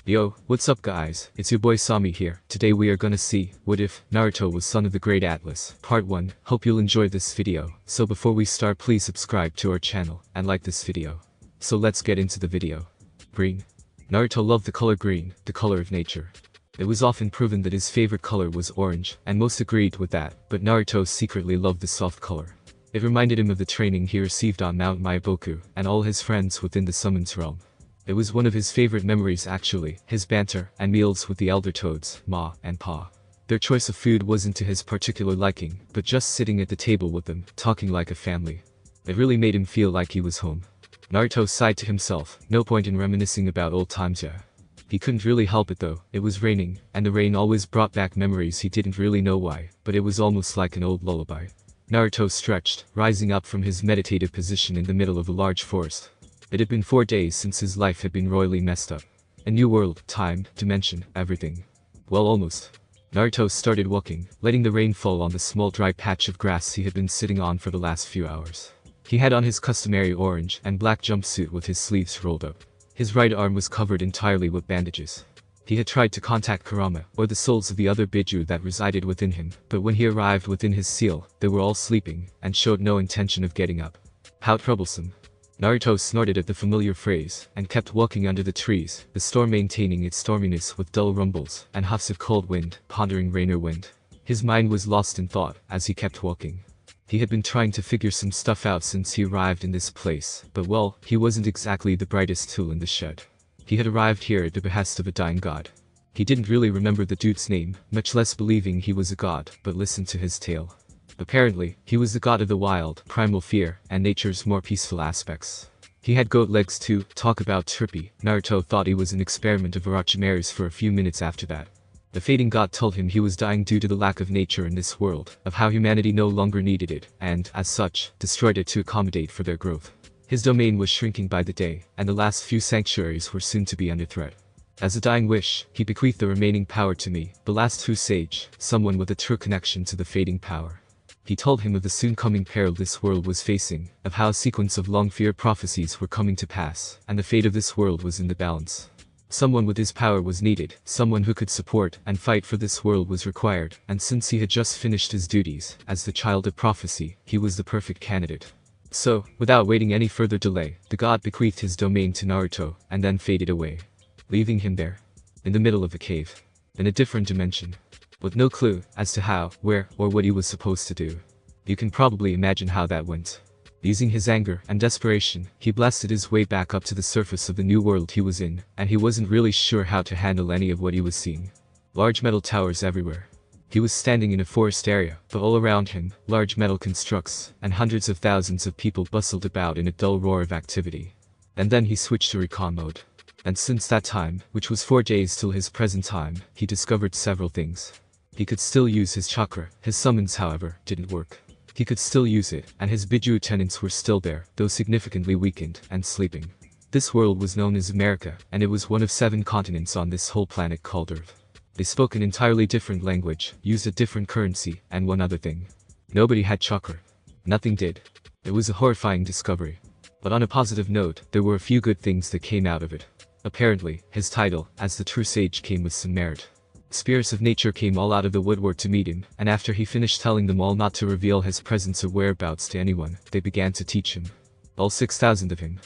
Yo, what's up guys, it's your boy Sami here. Today we are gonna see, what if Naruto was son of the great Atlas? Part 1, hope you'll enjoy this video. So before we start, please subscribe to our channel, and like this video. So let's get into the video. Green. Naruto loved the color green, the color of nature. It was often proven that his favorite color was orange, and most agreed with that, but Naruto secretly loved the soft color. It reminded him of the training he received on Mount Myoboku, and all his friends within the Summon's realm. It was one of his favorite memories actually, his banter and meals with the elder toads, Ma and Pa. Their choice of food wasn't to his particular liking, but just sitting at the table with them, talking like a family. It really made him feel like he was home. Naruto sighed to himself, no point in reminiscing about old times yet. He couldn't really help it though, it was raining, and the rain always brought back memories he didn't really know why, but it was almost like an old lullaby. Naruto stretched, rising up from his meditative position in the middle of a large forest. It had been 4 days since his life had been royally messed up. A new world, time, dimension, everything. Well, almost. Naruto started walking, letting the rain fall on the small dry patch of grass he had been sitting on for the last few hours. He had on his customary orange and black jumpsuit with his sleeves rolled up. His right arm was covered entirely with bandages. He had tried to contact Kurama, or the souls of the other Biju that resided within him, but when he arrived within his seal, they were all sleeping, and showed no intention of getting up. How troublesome. Naruto snorted at the familiar phrase, and kept walking under the trees, the storm maintaining its storminess with dull rumbles, and huffs of cold wind, pondering rain or wind. His mind was lost in thought, as he kept walking. He had been trying to figure some stuff out since he arrived in this place, but well, he wasn't exactly the brightest tool in the shed. He had arrived here at the behest of a dying god. He didn't really remember the dude's name, much less believing he was a god, but listened to his tale. Apparently, he was the god of the wild, primal fear, and nature's more peaceful aspects. He had goat legs too. Talk about trippy. Naruto thought he was an experiment of Orochimaru's for a few minutes after that. The fading god told him he was dying due to the lack of nature in this world, of how humanity no longer needed it, and, as such, destroyed it to accommodate for their growth. His domain was shrinking by the day, and the last few sanctuaries were soon to be under threat. As a dying wish, he bequeathed the remaining power to me, the last true sage, someone with a true connection to the fading power. He told him of the soon coming peril this world was facing, of how a sequence of long-feared prophecies were coming to pass, and the fate of this world was in the balance. Someone with his power was needed, someone who could support and fight for this world was required, and since he had just finished his duties, as the child of prophecy, he was the perfect candidate. So, without waiting any further delay, the god bequeathed his domain to Naruto, and then faded away. Leaving him there. In the middle of a cave. In a different dimension. With no clue as to how, where, or what he was supposed to do. You can probably imagine how that went. Using his anger and desperation, he blasted his way back up to the surface of the new world he was in, and he wasn't really sure how to handle any of what he was seeing. Large metal towers everywhere. He was standing in a forest area, but all around him, large metal constructs, and hundreds of thousands of people bustled about in a dull roar of activity. And then he switched to recon mode. And since that time, which was 4 days till his present time, he discovered several things. He could still use his chakra, his summons however, didn't work. He could still use it, and his Biju tenants were still there, though significantly weakened, and sleeping. This world was known as America, and it was one of 7 continents on this whole planet called Earth. They spoke an entirely different language, used a different currency, and one other thing. Nobody had chakra. Nothing did. It was a horrifying discovery. But on a positive note, there were a few good things that came out of it. Apparently, his title, as the true sage, came with some merit. Spirits of nature came all out of the woodwork to meet him, and after he finished telling them all not to reveal his presence or whereabouts to anyone, they began to teach him. All 6,000 of him.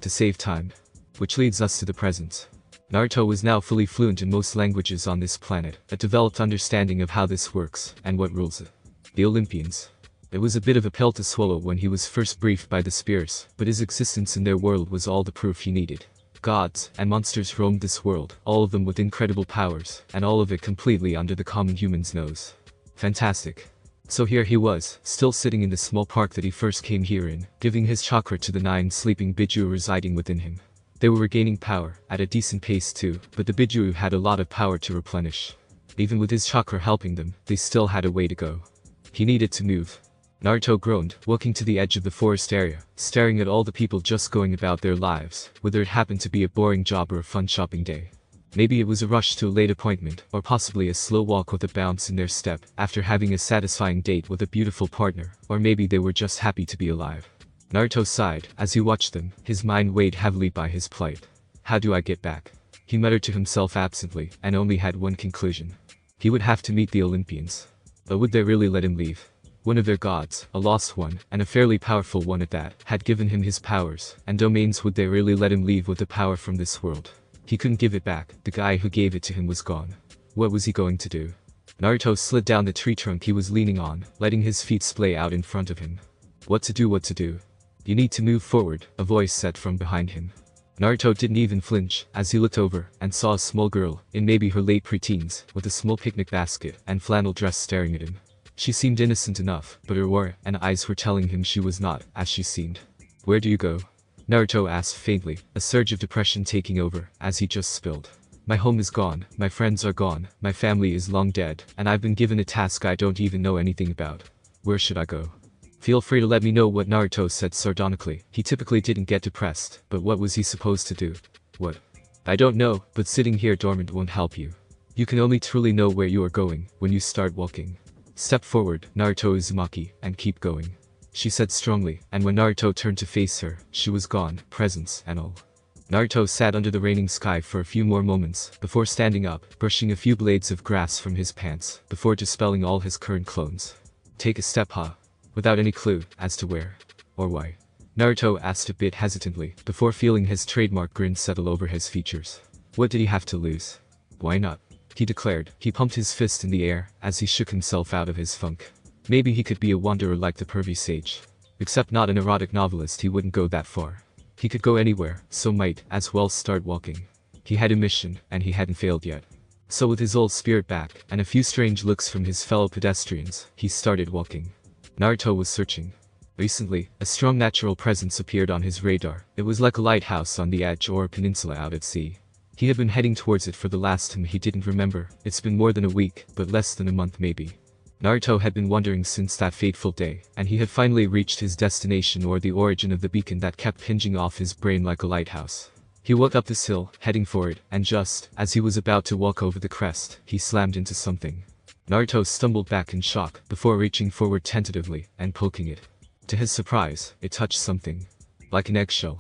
To save time. Which leads us to the present. Naruto was now fully fluent in most languages on this planet, a developed understanding of how this works, and what rules it. The Olympians. It was a bit of a pill to swallow when he was first briefed by the spirits, but his existence in their world was all the proof he needed. Gods and monsters roamed this world, all of them with incredible powers, and all of it completely under the common human's nose. Fantastic. So here he was, still sitting in the small park that he first came here in, giving his chakra to the 9 sleeping Biju residing within him. They were regaining power, at a decent pace too, but the Biju had a lot of power to replenish. Even with his chakra helping them, they still had a way to go. He needed to move. Naruto groaned, walking to the edge of the forest area, staring at all the people just going about their lives, whether it happened to be a boring job or a fun shopping day. Maybe it was a rush to a late appointment, or possibly a slow walk with a bounce in their step, after having a satisfying date with a beautiful partner, or maybe they were just happy to be alive. Naruto sighed, as he watched them, his mind weighed heavily by his plight. How do I get back? He muttered to himself absently, and only had one conclusion. He would have to meet the Olympians. But would they really let him leave? One of their gods, a lost one, and a fairly powerful one at that, had given him his powers and domains. Would they really let him leave with the power from this world? He couldn't give it back. The guy who gave it to him was gone. What was he going to do? Naruto slid down the tree trunk he was leaning on, letting his feet splay out in front of him. What to do, what to do? You need to move forward, a voice said from behind him. Naruto didn't even flinch as he looked over and saw a small girl, in maybe her late preteens, with a small picnic basket and flannel dress staring at him. She seemed innocent enough, but her aura and eyes were telling him she was not as she seemed. Where do you go? Naruto asked faintly, a surge of depression taking over as he just spilled. My home is gone, my friends are gone, my family is long dead, and I've been given a task I don't even know anything about. Where should I go? Feel free to let me know, what Naruto said sardonically. He typically didn't get depressed, but what was he supposed to do? What? I don't know, but sitting here dormant won't help you. You can only truly know where you are going when you start walking. Step forward, Naruto Uzumaki, and keep going. She said strongly, and when Naruto turned to face her, she was gone, presence and all. Naruto sat under the raining sky for a few more moments, before standing up, brushing a few blades of grass from his pants, before dispelling all his current clones. Take a step, huh? Without any clue as to where or why. Naruto asked a bit hesitantly, before feeling his trademark grin settle over his features. What did he have to lose? Why not? He declared. He pumped his fist in the air as he shook himself out of his funk. Maybe he could be a wanderer like the pervy sage. Except not an erotic novelist, he wouldn't go that far. He could go anywhere, so might as well start walking. He had a mission, and he hadn't failed yet. So with his old spirit back, and a few strange looks from his fellow pedestrians, he started walking. Naruto was searching. Recently, a strong natural presence appeared on his radar. It was like a lighthouse on the edge or a peninsula out at sea. He had been heading towards it for the last time. He didn't remember. It's been more than a week, but less than a month maybe. Naruto had been wandering since that fateful day, and he had finally reached his destination, or the origin of the beacon that kept pinging off his brain like a lighthouse. He walked up this hill, heading for it, and just as he was about to walk over the crest, he slammed into something. Naruto stumbled back in shock, before reaching forward tentatively and poking it. To his surprise, it touched something. Like an eggshell.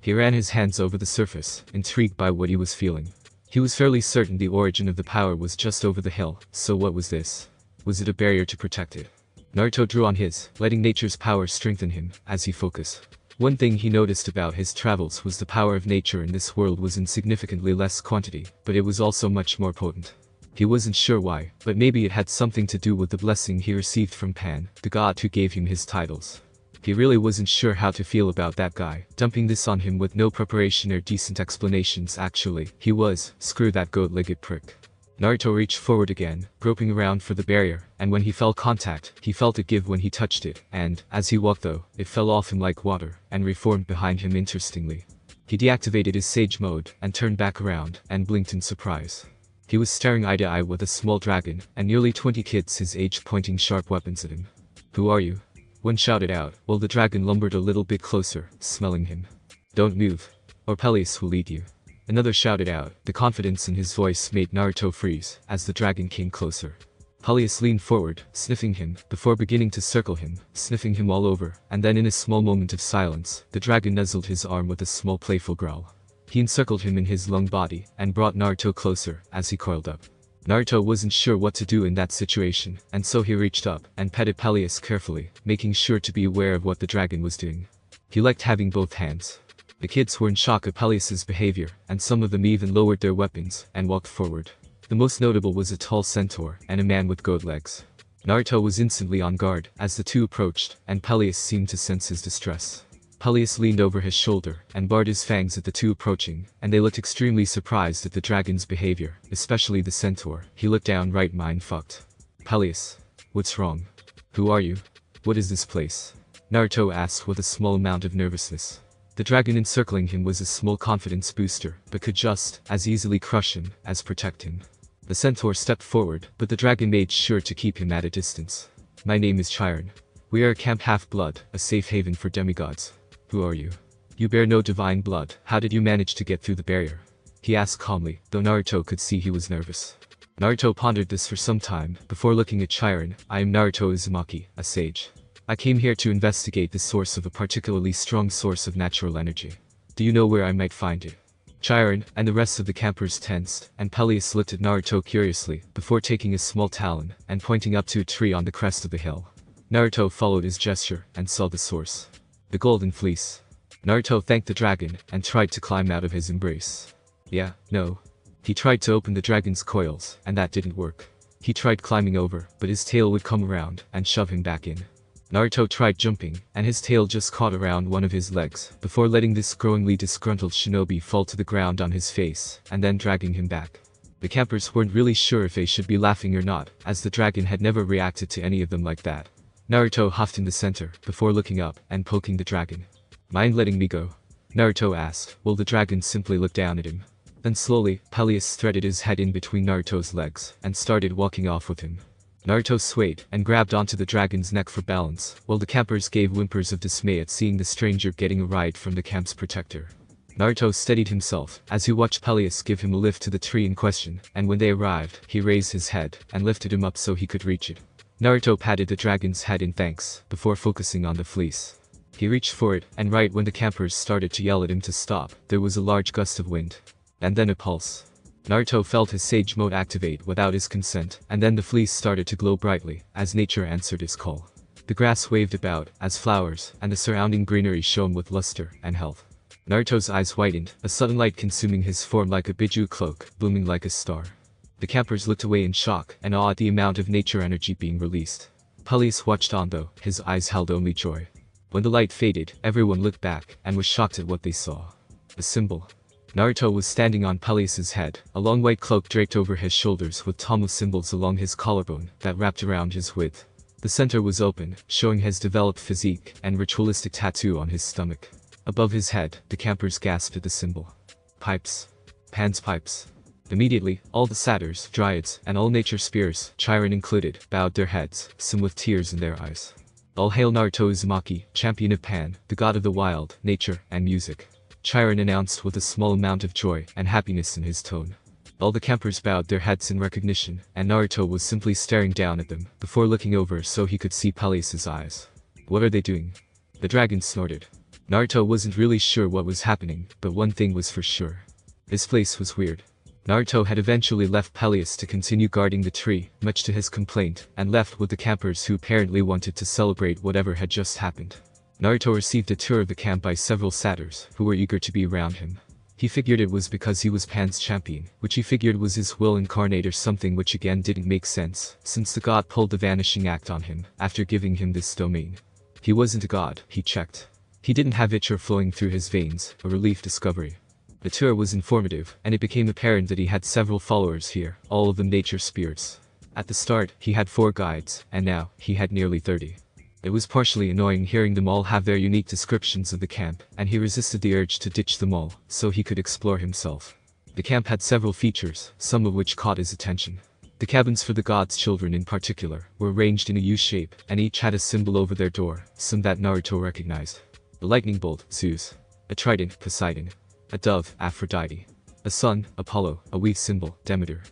He ran his hands over the surface, intrigued by what he was feeling. He was fairly certain the origin of the power was just over the hill, so what was this? Was it a barrier to protect it? Naruto drew on his, letting nature's power strengthen him as he focused. One thing he noticed about his travels was the power of nature in this world was in significantly less quantity, but it was also much more potent. He wasn't sure why, but maybe it had something to do with the blessing he received from Pan, the god who gave him his titles. He really wasn't sure how to feel about that guy, dumping this on him with no preparation or decent explanations. Actually, he was, screw that goat-legged prick. Naruto reached forward again, groping around for the barrier, and when he felt contact, he felt it give when he touched it, and, as he walked though, it fell off him like water, and reformed behind him interestingly. He deactivated his sage mode, and turned back around, and blinked in surprise. He was staring eye to eye with a small dragon, and nearly 20 kids his age pointing sharp weapons at him. Who are you? One shouted out, while the dragon lumbered a little bit closer, smelling him. Don't move, or Peleus will lead you. Another shouted out. The confidence in his voice made Naruto freeze, as the dragon came closer. Peleus leaned forward, sniffing him, before beginning to circle him, sniffing him all over, and then in a small moment of silence, the dragon nuzzled his arm with a small playful growl. He encircled him in his long body, and brought Naruto closer, as he coiled up. Naruto wasn't sure what to do in that situation, and so he reached up, and petted Peleus carefully, making sure to be aware of what the dragon was doing. He liked having both hands. The kids were in shock at Peleus's behavior, and some of them even lowered their weapons, and walked forward. The most notable was a tall centaur, and a man with goat legs. Naruto was instantly on guard, as the two approached, and Peleus seemed to sense his distress. Peleus leaned over his shoulder, and bared his fangs at the two approaching, and they looked extremely surprised at the dragon's behavior, especially the centaur. He looked downright mind-fucked. Peleus. What's wrong? Who are you? What is this place? Naruto asked with a small amount of nervousness. The dragon encircling him was a small confidence booster, but could just as easily crush him as protect him. The centaur stepped forward, but the dragon made sure to keep him at a distance. My name is Chiron. We are a camp half-blood, a safe haven for demigods. Who are you? You bear no divine blood. How did you manage to get through the barrier? He asked calmly, though Naruto could see he was nervous. Naruto pondered this for some time, before looking at Chiron. I am Naruto Uzumaki, a sage. I came here to investigate the source of a particularly strong source of natural energy. Do you know where I might find it? Chiron and the rest of the campers tensed, and Peleus looked at Naruto curiously, before taking his small talon and pointing up to a tree on the crest of the hill. Naruto followed his gesture and saw the source. The golden fleece. Naruto thanked the dragon and tried to climb out of his embrace. No. He tried to open the dragon's coils, and that didn't work. He tried climbing over, but his tail would come around and shove him back in. Naruto tried jumping, and his tail just caught around one of his legs, before letting this growingly disgruntled shinobi fall to the ground on his face, and then dragging him back. The campers weren't really sure if they should be laughing or not, as the dragon had never reacted to any of them like that. Naruto huffed in the center, before looking up and poking the dragon. "Mind letting me go?" Naruto asked, while the dragon simply looked down at him. Then slowly, Peleus threaded his head in between Naruto's legs, and started walking off with him. Naruto swayed, and grabbed onto the dragon's neck for balance, while the campers gave whimpers of dismay at seeing the stranger getting a ride from the camp's protector. Naruto steadied himself, as he watched Peleus give him a lift to the tree in question, and when they arrived, he raised his head, and lifted him up so he could reach it. Naruto patted the dragon's head in thanks, before focusing on the fleece. He reached for it, and right when the campers started to yell at him to stop, there was a large gust of wind. And then a pulse. Naruto felt his sage mode activate without his consent, and then the fleece started to glow brightly, as nature answered his call. The grass waved about, as flowers, and the surrounding greenery shone with luster and health. Naruto's eyes widened, a sudden light consuming his form like a Biju cloak, blooming like a star. The campers looked away in shock and awe at the amount of nature energy being released. Peleus watched on though, his eyes held only joy. When the light faded, everyone looked back, and was shocked at what they saw. A symbol. Naruto was standing on Peleus's head, a long white cloak draped over his shoulders with Tomo symbols along his collarbone that wrapped around his width. The center was open, showing his developed physique and ritualistic tattoo on his stomach. Above his head, the campers gasped at the symbol. Pipes. Pan's pipes. Immediately, all the satyrs, dryads, and all nature spirits, Chiron included, bowed their heads, some with tears in their eyes. All hail Naruto Uzumaki, champion of Pan, the god of the wild, nature, and music. Chiron announced with a small amount of joy and happiness in his tone. All the campers bowed their heads in recognition, and Naruto was simply staring down at them, before looking over so he could see Peleus's eyes. "What are they doing?" The dragon snorted. Naruto wasn't really sure what was happening, but one thing was for sure. This place was weird. Naruto had eventually left Peleus to continue guarding the tree, much to his complaint, and left with the campers who apparently wanted to celebrate whatever had just happened. Naruto received a tour of the camp by several satyrs, who were eager to be around him. He figured it was because he was Pan's champion, which he figured was his will incarnate or something, which again didn't make sense, since the god pulled the vanishing act on him, after giving him this domain. He wasn't a god, he checked. He didn't have ichor flowing through his veins, a relief discovery. The tour was informative, and it became apparent that he had several followers here, all of them nature spirits. At the start, he had 4 guides, and now, he had nearly 30. It was partially annoying hearing them all have their unique descriptions of the camp, and he resisted the urge to ditch them all, so he could explore himself. The camp had several features, some of which caught his attention. The cabins for the god's children in particular, were arranged in a U shape, and each had a symbol over their door, some that Naruto recognized. A lightning bolt, Zeus. A trident, Poseidon. A dove, Aphrodite. A sun, Apollo, a wheat symbol, Demeter.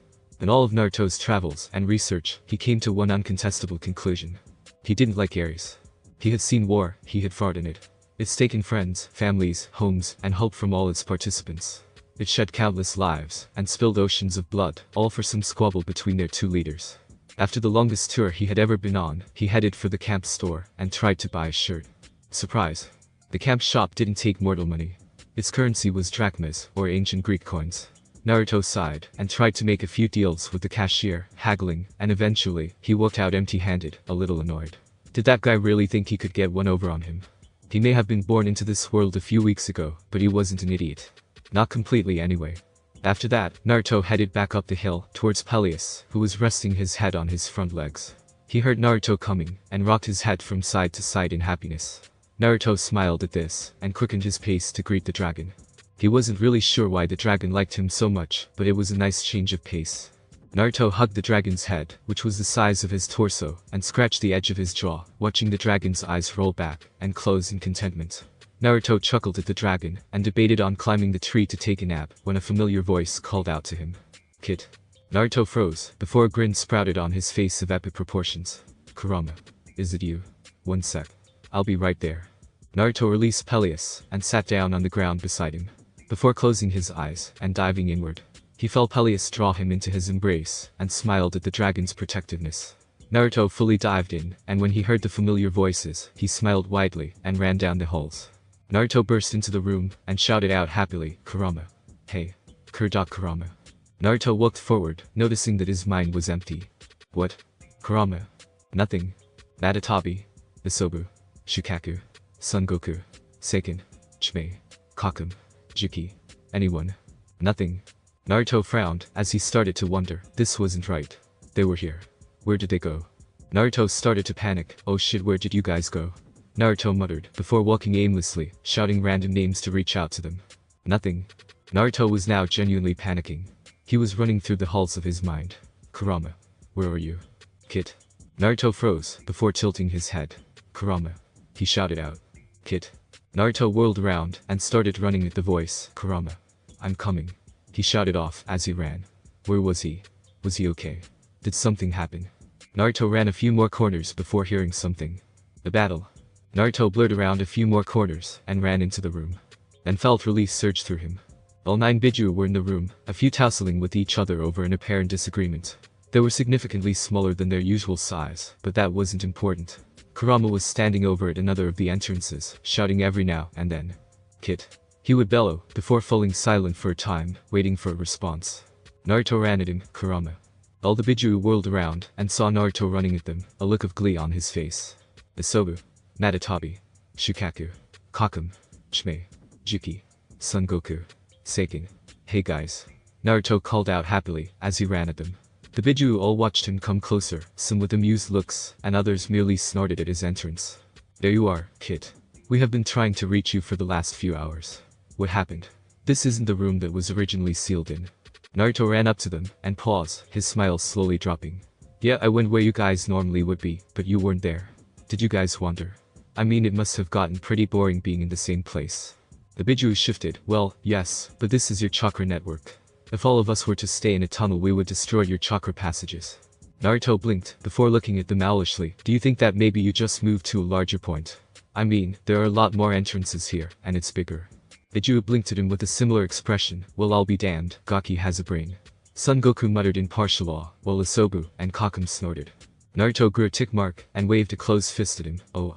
In all of Naruto's travels and research, he came to one uncontestable conclusion. He didn't like Ares. He had seen war, he had fought in it. It's taken friends, families, homes, and hope from all its participants. It shed countless lives, and spilled oceans of blood, all for some squabble between their 2 leaders. After the longest tour he had ever been on, he headed for the camp store, and tried to buy a shirt. Surprise. The camp shop didn't take mortal money. Its currency was drachmas, or ancient Greek coins. Naruto sighed, and tried to make a few deals with the cashier, haggling, and eventually, he walked out empty-handed, a little annoyed. Did that guy really think he could get one over on him? He may have been born into this world a few weeks ago, but he wasn't an idiot. Not completely anyway. After that, Naruto headed back up the hill, towards Peleus, who was resting his head on his front legs. He heard Naruto coming, and rocked his head from side to side in happiness. Naruto smiled at this, and quickened his pace to greet the dragon. He wasn't really sure why the dragon liked him so much, but it was a nice change of pace. Naruto hugged the dragon's head, which was the size of his torso, and scratched the edge of his jaw, watching the dragon's eyes roll back and close in contentment. Naruto chuckled at the dragon, and debated on climbing the tree to take a nap, when a familiar voice called out to him. "Kid." Naruto froze, before a grin sprouted on his face of epic proportions. "Kurama. Is it you? One sec. I'll be right there." Naruto released Peleus, and sat down on the ground beside him. before closing his eyes and diving inward. He felt Peleus draw him into his embrace and smiled at the dragon's protectiveness. Naruto fully dived in, and when he heard the familiar voices, he smiled widely and ran down the halls. Naruto burst into the room and shouted out happily, "Kurama. Hey. Kurama." Naruto walked forward, noticing that his mind was empty. What? Kurama? Nothing. Natatabi, Isobu, Shukaku, Son Goku, Seiken, Chimei, Kakum, Juki. Anyone? Nothing. Naruto frowned as he started to wonder. This wasn't right. They were here. Where did they go? Naruto started to panic. Oh shit, where did you guys go? Naruto muttered, before walking aimlessly, shouting random names to reach out to them. Nothing. Naruto was now genuinely panicking. He was running through the halls of his mind. Kurama. Where are you? Kid. Naruto froze, before tilting his head. Kurama. He shouted out. Kid. Naruto whirled around and started running at the voice. Kurama. I'm coming. He shouted off as he ran. Where was he? Was he okay? Did something happen? Naruto ran a few more corners before hearing something. The battle. Naruto blurred around a few more corners and ran into the room. Then felt relief surge through him. All 9 Biju were in the room, a few tussling with each other over an apparent disagreement. They were significantly smaller than their usual size, but that wasn't important. Kurama was standing over at another of the entrances, shouting every now and then. Kid. He would bellow, before falling silent for a time, waiting for a response. Naruto ran at him. Kurama. All the Biju whirled around and saw Naruto running at them, a look of glee on his face. Isobu, Natatabi, Shukaku, Kakum, Chimei, Juki, Son Goku, Seiken. Hey guys. Naruto called out happily as he ran at them. The Biju all watched him come closer, some with amused looks, and others merely snorted at his entrance. There you are, kid. We have been trying to reach you for the last few hours. What happened? This isn't the room that was originally sealed in. Naruto ran up to them and paused, his smile slowly dropping. Yeah, I went where you guys normally would be, but you weren't there. Did you guys wander? I mean, it must have gotten pretty boring being in the same place. The Biju shifted. Well, yes, but this is your chakra network. If all of us were to stay in a tunnel, we would destroy your chakra passages. Naruto blinked, before looking at them owlishly. Do you think that maybe you just moved to a larger point? I mean, there are a lot more entrances here, and it's bigger. Biju blinked at him with a similar expression. Well, I'll be damned, Gaki has a brain. Son Goku muttered in partial awe, while Isobu and Kakum snorted. Naruto grew a tick mark, and waved a closed fist at him. Oh,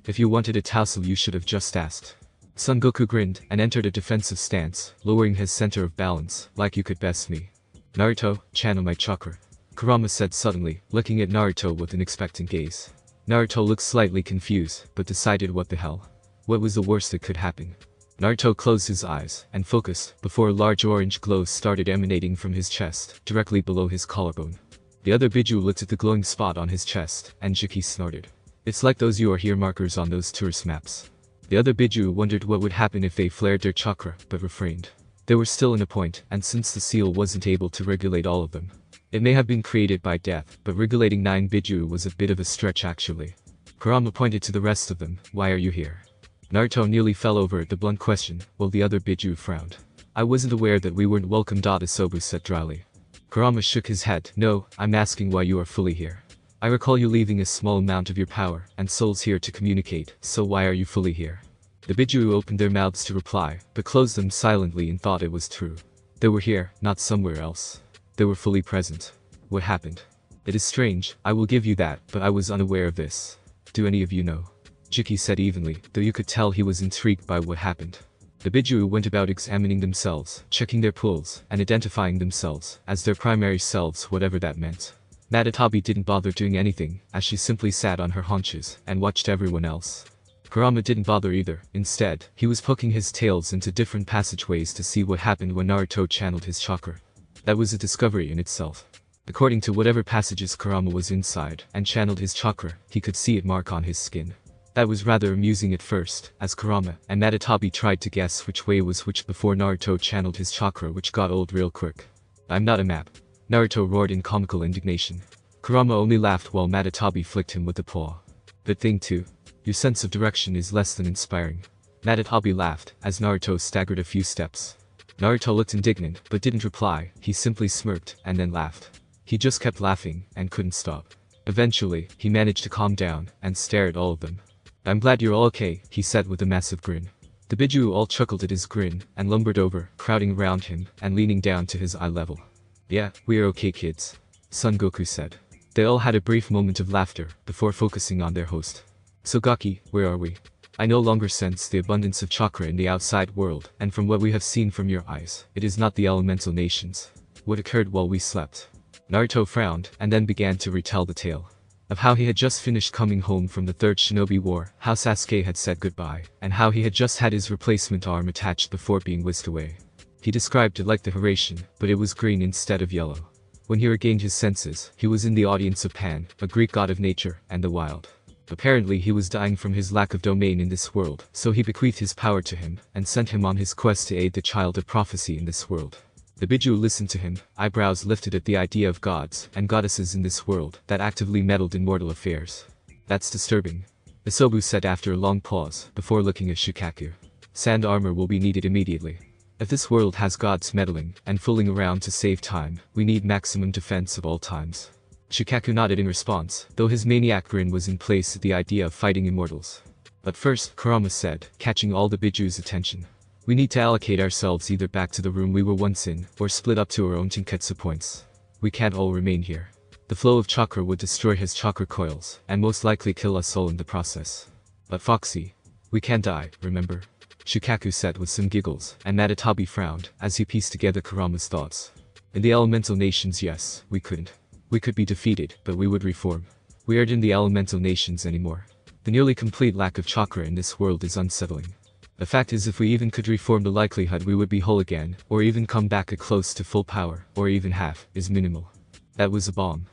if you wanted a tussle, you should have just asked. Son Goku grinned and entered a defensive stance, lowering his center of balance, like you could best me. Naruto, channel my chakra. Kurama said suddenly, looking at Naruto with an expectant gaze. Naruto looked slightly confused, but decided what the hell. What was the worst that could happen? Naruto closed his eyes and focused, before a large orange glow started emanating from his chest, directly below his collarbone. The other Biju looked at the glowing spot on his chest, and Juki snorted. It's like those "you are here" markers on those tourist maps. The other Biju wondered what would happen if they flared their chakra, but refrained. They were still in a point, and since the seal wasn't able to regulate all of them, it may have been created by death, but regulating 9 Biju was a bit of a stretch actually. Kurama pointed to the rest of them. Why are you here? Naruto nearly fell over at the blunt question, while the other Biju frowned. I wasn't aware that we weren't welcome. Isobu said dryly. Kurama shook his head. No, I'm asking why you are fully here. I recall you leaving a small amount of your power and souls here to communicate, so why are you fully here? The Biju opened their mouths to reply, but closed them silently and thought it was true. They were here, not somewhere else. They were fully present. What happened? It is strange, I will give you that, but I was unaware of this. Do any of you know? Juki said evenly, though you could tell he was intrigued by what happened. The Biju went about examining themselves, checking their pulls, and identifying themselves as their primary selves, whatever that meant. Natatabi didn't bother doing anything, as she simply sat on her haunches and watched everyone else. Kurama didn't bother either. Instead, he was poking his tails into different passageways to see what happened when Naruto channeled his chakra. That was a discovery in itself. According to whatever passages Kurama was inside and channeled his chakra, he could see it mark on his skin. That was rather amusing at first, as Kurama and Natatabi tried to guess which way was which before Naruto channeled his chakra, which got old real quick. I'm not a map. Naruto roared in comical indignation. Kurama only laughed while Natatabi flicked him with a paw. Good thing too. Your sense of direction is less than inspiring. Natatabi laughed, as Naruto staggered a few steps. Naruto looked indignant, but didn't reply. He simply smirked, and then laughed. He just kept laughing, and couldn't stop. Eventually, he managed to calm down, and stare at all of them. I'm glad you're all okay, he said with a massive grin. The Biju all chuckled at his grin and lumbered over, crowding around him and leaning down to his eye level. "Yeah, we are okay kids," Son Goku said. They all had a brief moment of laughter before focusing on their host. "So Gaki, where are we? I no longer sense the abundance of chakra in the outside world, and from what we have seen from your eyes, it is not the elemental nations. What occurred while we slept?" Naruto frowned and then began to retell the tale of how he had just finished coming home from the Third Shinobi War, how Sasuke had said goodbye, and how he had just had his replacement arm attached before being whisked away. He described it like the Horatian, but it was green instead of yellow. When he regained his senses, he was in the audience of Pan, a Greek god of nature and the wild. Apparently he was dying from his lack of domain in this world, so he bequeathed his power to him, and sent him on his quest to aid the child of prophecy in this world. The Biju listened to him, eyebrows lifted at the idea of gods and goddesses in this world that actively meddled in mortal affairs. "That's disturbing," Isobu said after a long pause, before looking at Shukaku. "Sand armor will be needed immediately. If this world has gods meddling and fooling around to save time, we need maximum defense of all times." Shukaku nodded in response, though his maniac grin was in place at the idea of fighting immortals. "But first," Kurama said, catching all the Biju's attention, "we need to allocate ourselves either back to the room we were once in, or split up to our own Tenketsu points. We can't all remain here. The flow of chakra would destroy his chakra coils, and most likely kill us all in the process." "But Foxy, we can't die, remember?" Shukaku said with some giggles, and Natatabi frowned, as he pieced together Kurama's thoughts. "In the elemental nations, yes, we couldn't. We could be defeated, but we would reform. We aren't in the elemental nations anymore. The nearly complete lack of chakra in this world is unsettling. The fact is, if we even could reform, the likelihood we would be whole again, or even come back at close to full power, or even half, is minimal." "That was a bomb."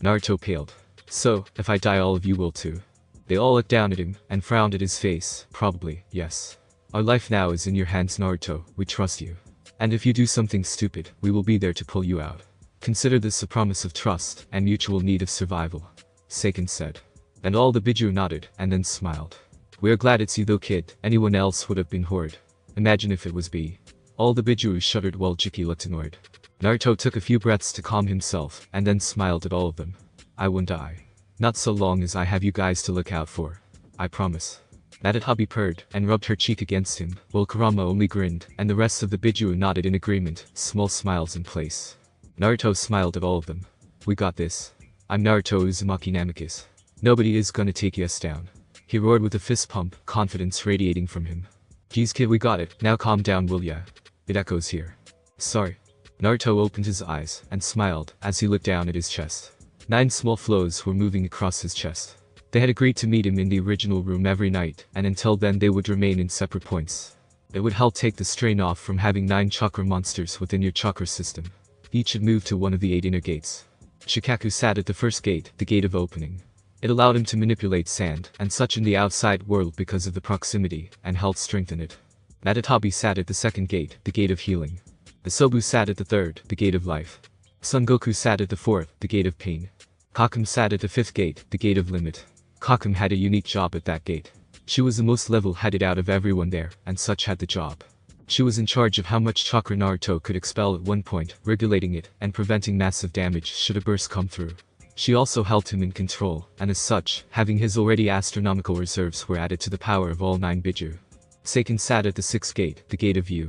Naruto paled. "So, if I die, all of you will too?" They all looked down at him, and frowned at his face. "Probably, yes. Our life now is in your hands, Naruto, we trust you. And if you do something stupid, we will be there to pull you out. Consider this a promise of trust, and mutual need of survival," Seiken said. And all the Biju nodded, and then smiled. "We are glad it's you though, kid, anyone else would have been horrid. Imagine if it was B." All the Biju shuddered while Jiki looked annoyed. Naruto took a few breaths to calm himself, and then smiled at all of them. "I won't die. Not so long as I have you guys to look out for. I promise." Natatabi purred, and rubbed her cheek against him, while Kurama only grinned, and the rest of the Biju nodded in agreement, small smiles in place. Naruto smiled at all of them. "We got this. I'm Naruto Uzumaki Namikaze. Nobody is gonna take us down." He roared with a fist pump, confidence radiating from him. "Geez kid, we got it, now calm down will ya? It echoes here." "Sorry." Naruto opened his eyes, and smiled, as he looked down at his chest. 9 small flows were moving across his chest. They had agreed to meet him in the original room every night, and until then they would remain in separate points. It would help take the strain off from having 9 chakra monsters within your chakra system. Each should move to one of the 8 inner gates. Shukaku sat at the first gate, the gate of opening. It allowed him to manipulate sand and such in the outside world because of the proximity, and helped strengthen it. Natatabi sat at the second gate, the gate of healing. Isobu sat at the third, the gate of life. Son Goku sat at the fourth, the gate of pain. Kakum sat at the fifth gate, the gate of limit. Kakum had a unique job at that gate. She was the most level-headed out of everyone there, and such had the job. She was in charge of how much chakra Naruto could expel at one point, regulating it, and preventing massive damage should a burst come through. She also held him in control, and as such, having his already astronomical reserves were added to the power of all 9 Biju. Seiken sat at the 6th gate, the gate of view.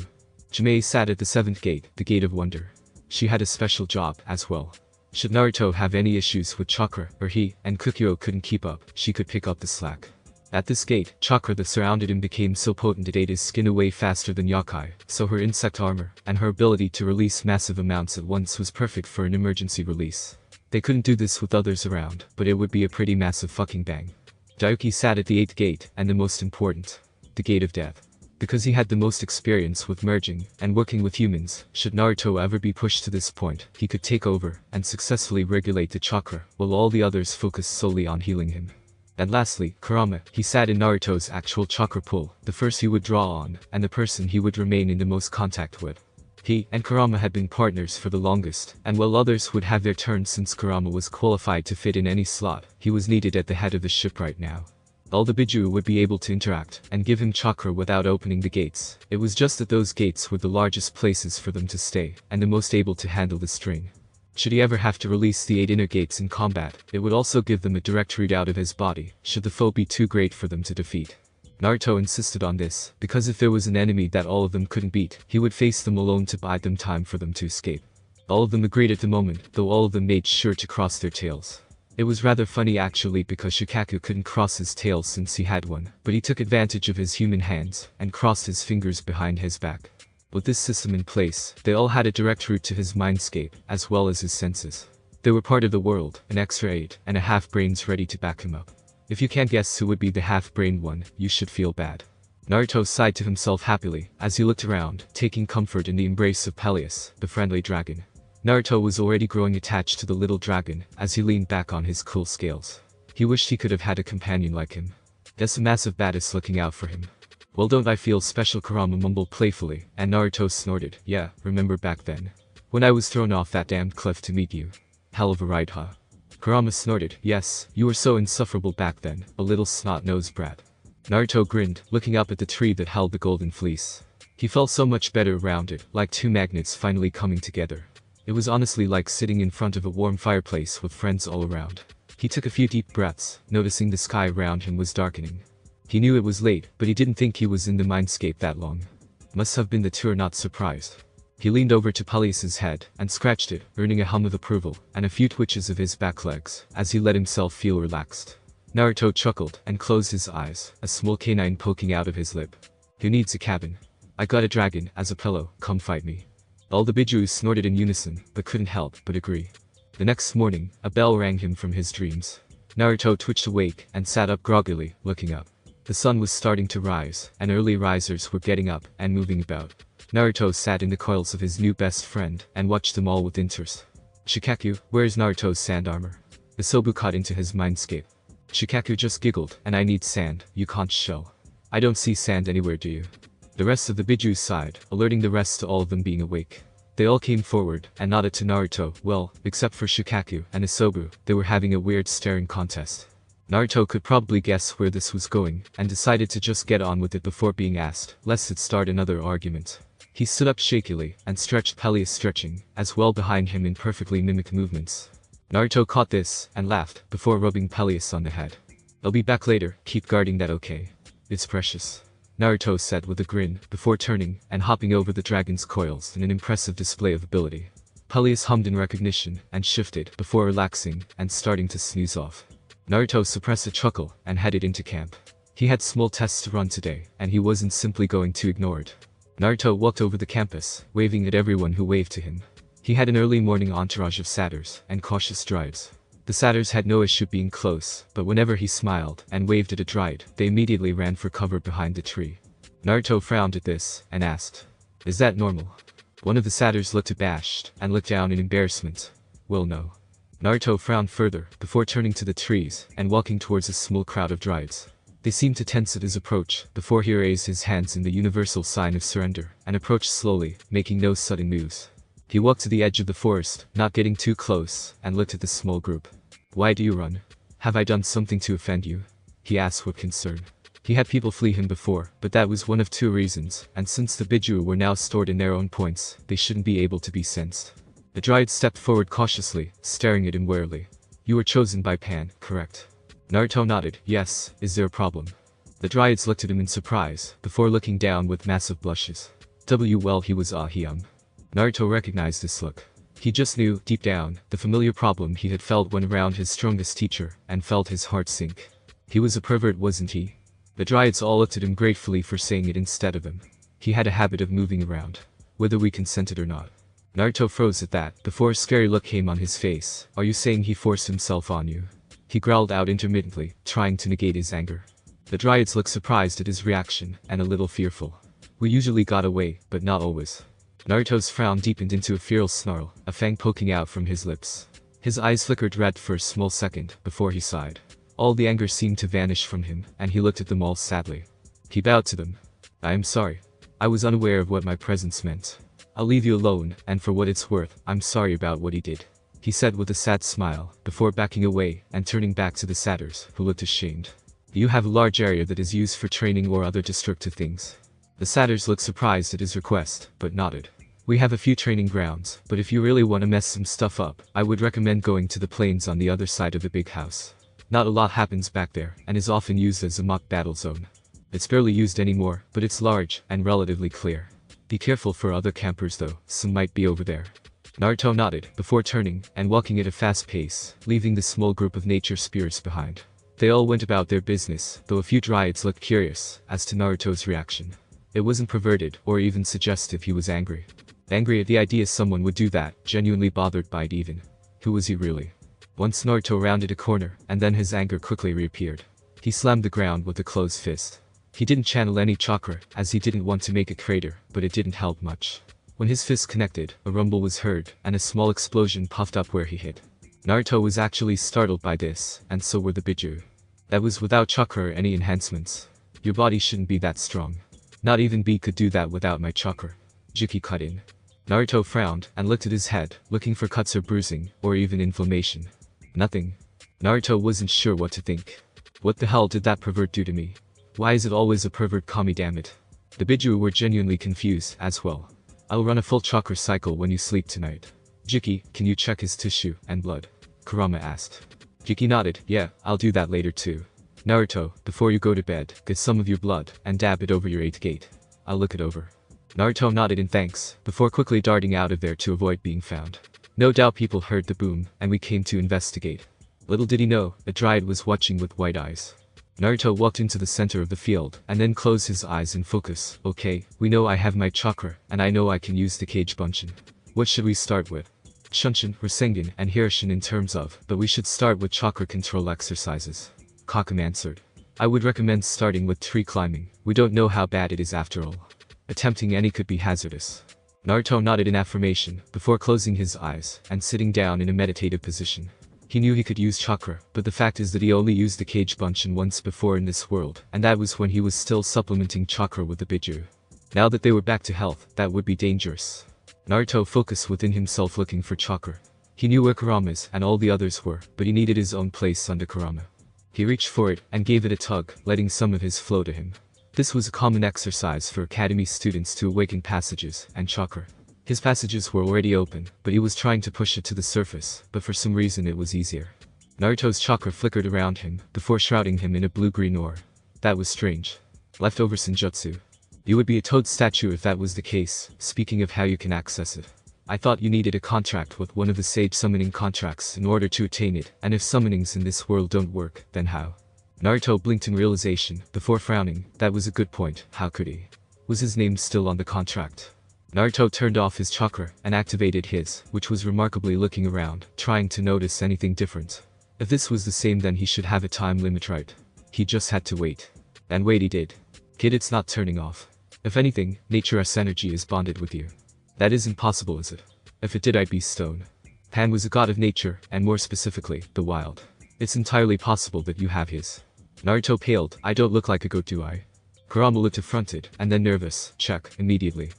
Jimei sat at the 7th gate, the gate of wonder. She had a special job, as well. Should Naruto have any issues with chakra, or he and Kukyo couldn't keep up, she could pick up the slack. At this gate, chakra that surrounded him became so potent it ate his skin away faster than Yakai, so her insect armor, and her ability to release massive amounts at once was perfect for an emergency release. They couldn't do this with others around, but it would be a pretty massive fucking bang. Daiyuki sat at the 8th gate, and the most important, the gate of death. Because he had the most experience with merging and working with humans, should Naruto ever be pushed to this point, he could take over and successfully regulate the chakra, while all the others focused solely on healing him. And lastly, Kurama, he sat in Naruto's actual chakra pool, the first he would draw on, and the person he would remain in the most contact with. He and Kurama had been partners for the longest, and while others would have their turn since Kurama was qualified to fit in any slot, he was needed at the head of the ship right now. All the Biju would be able to interact and give him chakra without opening the gates. It was just that those gates were the largest places for them to stay, and the most able to handle the strain. Should he ever have to release the 8 inner gates in combat, it would also give them a direct readout of his body, should the foe be too great for them to defeat. Naruto insisted on this, because if there was an enemy that all of them couldn't beat, he would face them alone to buy them time for them to escape. All of them agreed at the moment, though all of them made sure to cross their tails. It was rather funny actually because Shikaku couldn't cross his tail since he had one, but he took advantage of his human hands, and crossed his fingers behind his back. With this system in place, they all had a direct route to his mindscape, as well as his senses. They were part of the world, an extra aid, and a half-brains ready to back him up. If you can't guess who would be the half-brained one, you should feel bad. Naruto sighed to himself happily, as he looked around, taking comfort in the embrace of Peleus, the friendly dragon. Naruto was already growing attached to the little dragon, as he leaned back on his cool scales. He wished he could have had a companion like him. There's a massive badass looking out for him. Well, don't I feel special? Kurama mumbled playfully, and Naruto snorted. Yeah, remember back then? When I was thrown off that damned cliff to meet you. Hell of a ride, huh? Kurama snorted. Yes, you were so insufferable back then, a little snot-nosed brat. Naruto grinned, looking up at the tree that held the golden fleece. He felt so much better around it, like two magnets finally coming together. It was honestly like sitting in front of a warm fireplace with friends all around. He took a few deep breaths, noticing the sky around him was darkening. He knew it was late, but he didn't think he was in the mindscape that long. Must have been the two, not surprised. He leaned over to Peleus's head, and scratched it, earning a hum of approval, and a few twitches of his back legs, as he let himself feel relaxed. Naruto chuckled, and closed his eyes, a small canine poking out of his lip. Who needs a cabin? I got a dragon, as a pillow, come fight me. All the Bijus snorted in unison, but couldn't help but agree. The next morning, a bell rang him from his dreams. Naruto twitched awake, and sat up groggily, looking up. The sun was starting to rise, and early risers were getting up, and moving about. Naruto sat in the coils of his new best friend, and watched them all with interest. Shikaku, where's Naruto's sand armor? Isobu caught into his mindscape. Shikaku just giggled, and I need sand, you can't shell. I don't see sand anywhere, do you? The rest of the Bijus sighed, alerting the rest to all of them being awake. They all came forward, and nodded to Naruto. Well, except for Shikaku and Isobu, they were having a weird staring contest. Naruto could probably guess where this was going, and decided to just get on with it before being asked, lest it start another argument. He stood up shakily, and stretched Peleus stretching, as well behind him in perfectly mimicked movements. Naruto caught this, and laughed, before rubbing Peleus on the head. I'll be back later, keep guarding that, okay? It's precious. Naruto said with a grin, before turning, and hopping over the dragon's coils in an impressive display of ability. Peleus hummed in recognition, and shifted, before relaxing, and starting to snooze off. Naruto suppressed a chuckle, and headed into camp. He had small tests to run today, and he wasn't simply going to ignore it. Naruto walked over the campus, waving at everyone who waved to him. He had an early morning entourage of satyrs, and cautious drives. The satyrs had no issue being close, but whenever he smiled, and waved at a dryad, they immediately ran for cover behind the tree. Naruto frowned at this, and asked, is that normal? One of the satyrs looked abashed, and looked down in embarrassment. Well, no. Naruto frowned further, before turning to the trees, and walking towards a small crowd of dryads. They seemed to tense at his approach, before he raised his hands in the universal sign of surrender, and approached slowly, making no sudden moves. He walked to the edge of the forest, not getting too close, and looked at the small group. Why do you run? Have I done something to offend you? He asked with concern. He had people flee him before, but that was one of two reasons, and since the Biju were now stored in their own points, they shouldn't be able to be sensed. The dryad stepped forward cautiously, staring at him warily. You were chosen by Pan, correct? Naruto nodded. Yes, is there a problem? The dryads looked at him in surprise, before looking down with massive blushes. Well, he was Ahiyam. Naruto recognized this look. He just knew, deep down, the familiar problem he had felt when around his strongest teacher, and felt his heart sink. He was a pervert, wasn't he? The dryads all looked at him gratefully for saying it instead of him. He had a habit of moving around, whether we consented or not. Naruto froze at that, before a scary look came on his face. Are you saying he forced himself on you? He growled out intermittently, trying to negate his anger. The dryads looked surprised at his reaction, and a little fearful. We usually got away, but not always. Naruto's frown deepened into a feral snarl, a fang poking out from his lips. His eyes flickered red for a small second, before he sighed. All the anger seemed to vanish from him, and he looked at them all sadly. He bowed to them. I am sorry. I was unaware of what my presence meant. I'll leave you alone, and for what it's worth, I'm sorry about what he did. He said with a sad smile, before backing away, and turning back to the satyrs, who looked ashamed. You have a large area that is used for training or other destructive things. The satyrs looked surprised at his request, but nodded. We have a few training grounds, but if you really want to mess some stuff up, I would recommend going to the plains on the other side of the big house. Not a lot happens back there, and is often used as a mock battle zone. It's barely used anymore, but it's large and relatively clear. Be careful for other campers though, some might be over there. Naruto nodded, before turning and walking at a fast pace, leaving the small group of nature spirits behind. They all went about their business, though a few dryads looked curious as to Naruto's reaction. It wasn't perverted, or even suggestive he was angry. Angry at the idea someone would do that, genuinely bothered by it even. Who was he really? Once Naruto rounded a corner, and then his anger quickly reappeared. He slammed the ground with a closed fist. He didn't channel any chakra, as he didn't want to make a crater, but it didn't help much. When his fists connected, a rumble was heard, and a small explosion puffed up where he hit. Naruto was actually startled by this, and so were the Biju. That was without chakra or any enhancements. Your body shouldn't be that strong. Not even B could do that without my chakra. Jiki cut in. Naruto frowned, and looked at his head, looking for cuts or bruising, or even inflammation. Nothing. Naruto wasn't sure what to think. What the hell did that pervert do to me? Why is it always a pervert, Kami, damn it? The Biju were genuinely confused, as well. I'll run a full chakra cycle when you sleep tonight. Jiki, can you check his tissue and blood? Kurama asked. Jiki nodded, yeah, I'll do that later too. Naruto, before you go to bed, get some of your blood, and dab it over your 8th gate. I'll look it over. Naruto nodded in thanks, before quickly darting out of there to avoid being found. No doubt people heard the boom, and we came to investigate. Little did he know, a dryad was watching with white eyes. Naruto walked into the center of the field, and then closed his eyes in focus. Okay, we know I have my chakra, and I know I can use the Kage Bunshin. What should we start with? Shunshin, Rasengan, and Hiroshin in terms of, but we should start with chakra control exercises. Kakam answered. I would recommend starting with tree climbing, we don't know how bad it is after all. Attempting any could be hazardous. Naruto nodded in affirmation, before closing his eyes, and sitting down in a meditative position. He knew he could use chakra, but the fact is that he only used the Kage Bunshin once before in this world, and that was when he was still supplementing chakra with the Biju. Now that they were back to health, that would be dangerous. Naruto focused within himself looking for chakra. He knew where Kurama's and all the others were, but he needed his own place under Kurama. He reached for it, and gave it a tug, letting some of his flow to him. This was a common exercise for academy students to awaken passages and chakra. His passages were already open, but he was trying to push it to the surface, but for some reason it was easier. Naruto's chakra flickered around him, before shrouding him in a blue-green aura. That was strange. Leftover senjutsu. You would be a toad statue if that was the case, speaking of how you can access it. I thought you needed a contract with one of the sage summoning contracts in order to attain it, and if summonings in this world don't work, then how? Naruto blinked in realization, before frowning. That was a good point, how could he? Was his name still on the contract? Naruto turned off his chakra, and activated his, which was remarkably looking around, trying to notice anything different. If this was the same, then he should have a time limit, right? He just had to wait. And wait he did. Kid, it's not turning off. If anything, nature's energy is bonded with you. That isn't possible, is it? If it did, I'd be stone. Pan was a god of nature, and more specifically, the wild. It's entirely possible that you have his. Naruto paled. I don't look like a goat, do I? Kurama looked affronted, and then nervous. Check, immediately.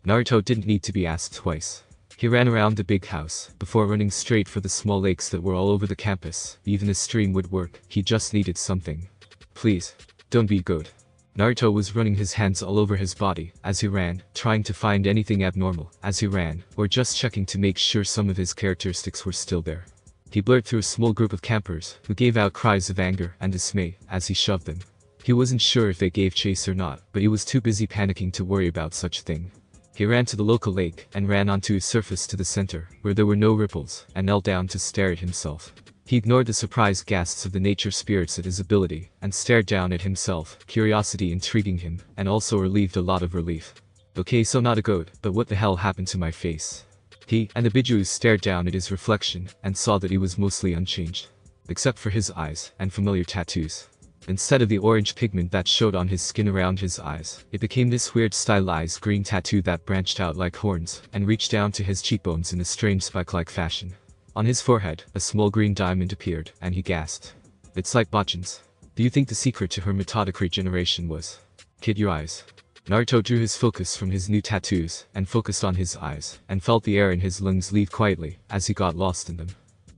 Naruto didn't need to be asked twice. He ran around the big house, before running straight for the small lakes that were all over the campus. Even a stream would work, he just needed something. Please. Don't be good. Naruto was running his hands all over his body, as he ran, trying to find anything abnormal, as he ran, or just checking to make sure some of his characteristics were still there. He blurred through a small group of campers, who gave out cries of anger and dismay, as he shoved them. He wasn't sure if they gave chase or not, but he was too busy panicking to worry about such thing. He ran to the local lake, and ran onto a surface to the center, where there were no ripples, and knelt down to stare at himself. He ignored the surprised gasps of the nature spirits at his ability, and stared down at himself, curiosity intriguing him, and also relieved a lot of relief. Okay, so not a goat, but what the hell happened to my face? He and the Biju stared down at his reflection, and saw that he was mostly unchanged. Except for his eyes, and familiar tattoos. Instead of the orange pigment that showed on his skin around his eyes, it became this weird stylized green tattoo that branched out like horns, and reached down to his cheekbones in a strange spike-like fashion. On his forehead, a small green diamond appeared, and he gasped. It's like Bachan's. Do you think the secret to her methodic regeneration was? Kid, your eyes. Naruto drew his focus from his new tattoos, and focused on his eyes, and felt the air in his lungs leave quietly, as he got lost in them.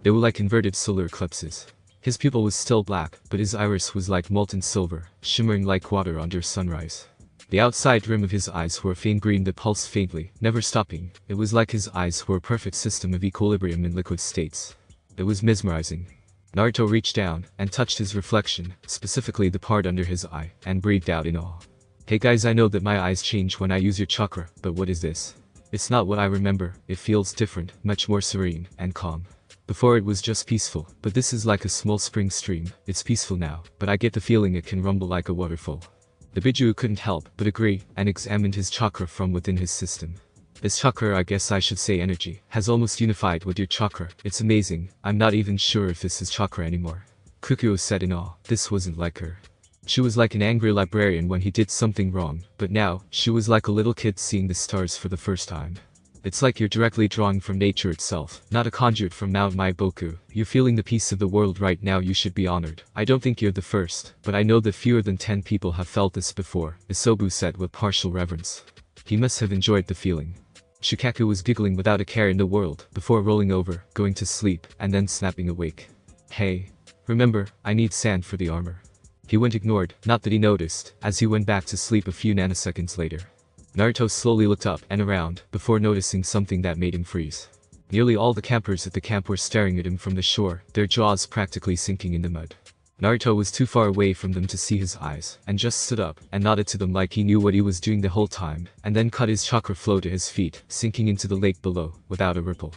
They were like inverted solar eclipses. His pupil was still black, but his iris was like molten silver, shimmering like water under sunrise. The outside rim of his eyes were a faint green that pulsed faintly, never stopping. It was like his eyes were a perfect system of equilibrium in liquid states. It was mesmerizing. Naruto reached down and touched his reflection, specifically the part under his eye, and breathed out in awe. Hey guys, I know that my eyes change when I use your chakra, but what is this? It's not what I remember. It feels different, much more serene and calm. Before it was just peaceful, but this is like a small spring stream. It's peaceful now, but I get the feeling it can rumble like a waterfall. The Biju couldn't help but agree and examined his chakra from within his system. This chakra, I guess I should say energy, has almost unified with your chakra. It's amazing. I'm not even sure if this is chakra anymore. Kukyo said in awe. This wasn't like her. She was like an angry librarian when he did something wrong, but now, she was like a little kid seeing the stars for the first time. It's like you're directly drawing from nature itself, not a conduit from Mount Maiboku. You're feeling the peace of the world right now. You should be honored. I don't think you're the first, but I know that fewer than 10 people have felt this before, Isobu said with partial reverence. He must have enjoyed the feeling. Shukaku was giggling without a care in the world, before rolling over, going to sleep, and then snapping awake. Hey. Remember, I need sand for the armor. He went ignored, not that he noticed, as he went back to sleep a few nanoseconds later. Naruto slowly looked up and around, before noticing something that made him freeze. Nearly all the campers at the camp were staring at him from the shore, their jaws practically sinking in the mud. Naruto was too far away from them to see his eyes, and just stood up and nodded to them like he knew what he was doing the whole time, and then cut his chakra flow to his feet, sinking into the lake below, without a ripple.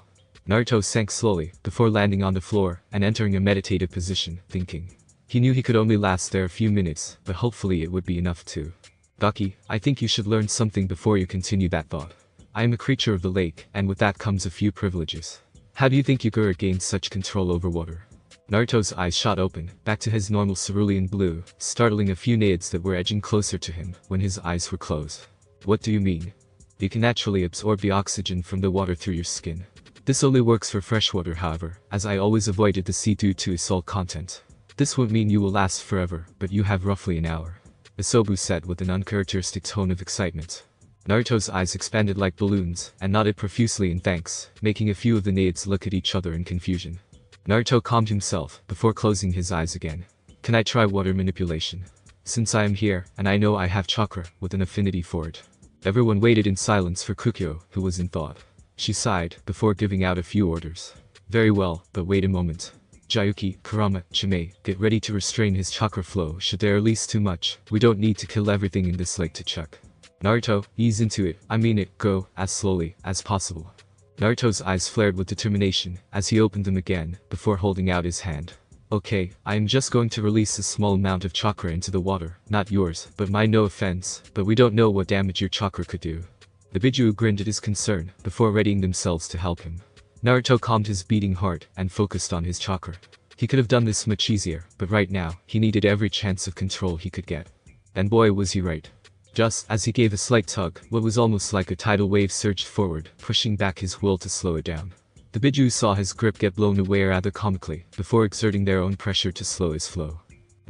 Naruto sank slowly, before landing on the floor and entering a meditative position, thinking. He knew he could only last there a few minutes, but hopefully it would be enough too. Gaki, I think you should learn something before you continue that thought. I am a creature of the lake, and with that comes a few privileges. How do you think Yukura gained such control over water? Naruto's eyes shot open, back to his normal cerulean blue, startling a few naiads that were edging closer to him when his eyes were closed. What do you mean? You can naturally absorb the oxygen from the water through your skin. This only works for freshwater, however, as I always avoided the sea due to its salt content. This won't mean you will last forever, but you have roughly an hour. Isobu said with an uncharacteristic tone of excitement. Naruto's eyes expanded like balloons, and nodded profusely in thanks, making a few of the naiads look at each other in confusion. Naruto calmed himself, before closing his eyes again. Can I try water manipulation? Since I am here, and I know I have chakra, with an affinity for it. Everyone waited in silence for Kukyo, who was in thought. She sighed, before giving out a few orders. Very well, but wait a moment. Jayuki, Kurama, Chimei, get ready to restrain his chakra flow should there release too much. We don't need to kill everything in this lake to check. Naruto, ease into it. I mean it, go, as slowly as possible. Naruto's eyes flared with determination, as he opened them again, before holding out his hand. Okay, I am just going to release a small amount of chakra into the water, not yours, but mine, no offense, but we don't know what damage your chakra could do. The Biju grinned at his concern, before readying themselves to help him. Naruto calmed his beating heart, and focused on his chakra. He could have done this much easier, but right now, he needed every chance of control he could get. And boy was he right. Just as he gave a slight tug, what was almost like a tidal wave surged forward, pushing back his will to slow it down. The Biju saw his grip get blown away rather comically, before exerting their own pressure to slow his flow.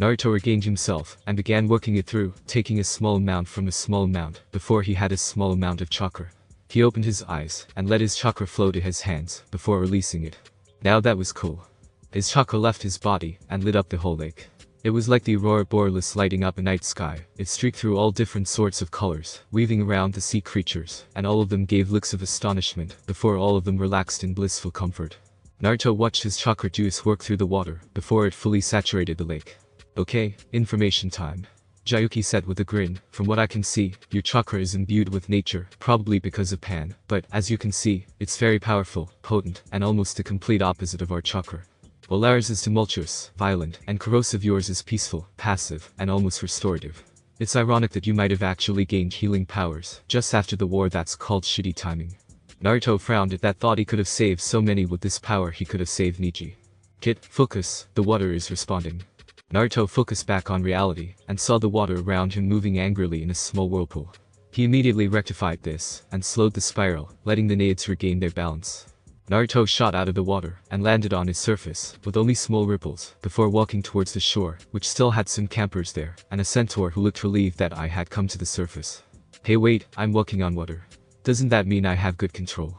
Naruto regained himself, and began working it through, taking a small amount from a small amount, before he had a small amount of chakra. He opened his eyes, and let his chakra flow to his hands, before releasing it. Now that was cool. His chakra left his body, and lit up the whole lake. It was like the aurora borealis lighting up a night sky. It streaked through all different sorts of colors, weaving around the sea creatures, and all of them gave looks of astonishment, before all of them relaxed in blissful comfort. Naruto watched his chakra juice work through the water, before it fully saturated the lake. Okay, information time. Jayuki said with a grin, from what I can see, your chakra is imbued with nature, probably because of Pan, but, as you can see, it's very powerful, potent, and almost the complete opposite of our chakra. While ours is tumultuous, violent, and corrosive, yours is peaceful, passive, and almost restorative. It's ironic that you might have actually gained healing powers, just after the war. That's called shitty timing. Naruto frowned at that thought. He could have saved so many with this power. He could have saved Niji. Kid, focus, the water is responding. Naruto focused back on reality, and saw the water around him moving angrily in a small whirlpool. He immediately rectified this, and slowed the spiral, letting the naiads regain their balance. Naruto shot out of the water, and landed on its surface, with only small ripples, before walking towards the shore, which still had some campers there, and a centaur who looked relieved that I had come to the surface. Hey wait, I'm walking on water. Doesn't that mean I have good control?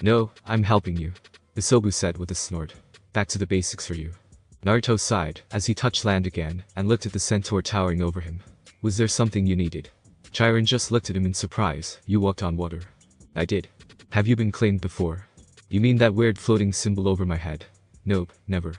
No, I'm helping you. Isobu said with a snort. Back to the basics for you. Naruto sighed, as he touched land again, and looked at the centaur towering over him. Was there something you needed? Chiron just looked at him in surprise. You walked on water. I did. Have you been claimed before? You mean that weird floating symbol over my head? Nope, never.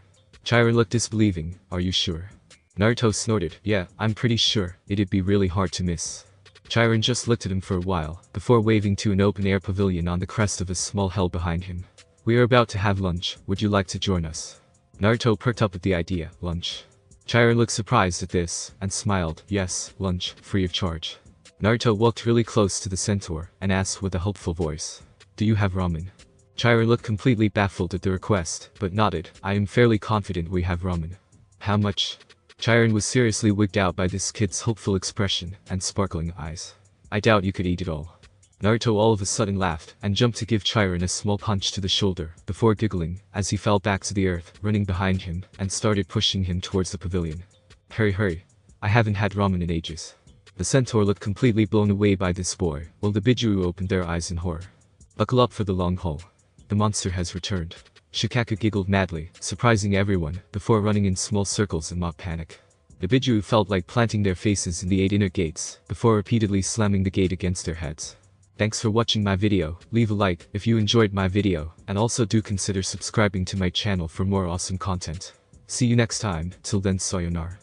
Chiron looked disbelieving. Are you sure? Naruto snorted. Yeah, I'm pretty sure. It'd be really hard to miss. Chiron just looked at him for a while, before waving to an open-air pavilion on the crest of a small hill behind him. We are about to have lunch. Would you like to join us? Naruto perked up at the idea. Lunch? Chiron looked surprised at this, and smiled. Yes, lunch, free of charge. Naruto walked really close to the centaur, and asked with a hopeful voice. Do you have ramen? Chiron looked completely baffled at the request, but nodded. I am fairly confident we have ramen. How much? Chiron was seriously wigged out by this kid's hopeful expression and sparkling eyes. I doubt you could eat it all. Naruto all of a sudden laughed and jumped to give Chiron a small punch to the shoulder, before giggling as he fell back to the earth, running behind him, and started pushing him towards the pavilion. Hurry. I haven't had ramen in ages. The centaur looked completely blown away by this boy, while the Biju opened their eyes in horror. Buckle up for the long haul. The monster has returned. Shikaka giggled madly, surprising everyone, before running in small circles in mock panic. The Biju felt like planting their faces in the 8 inner gates, before repeatedly slamming the gate against their heads. Thanks for watching my video. Leave a like if you enjoyed my video, and also do consider subscribing to my channel for more awesome content. See you next time. Till then, sayonara.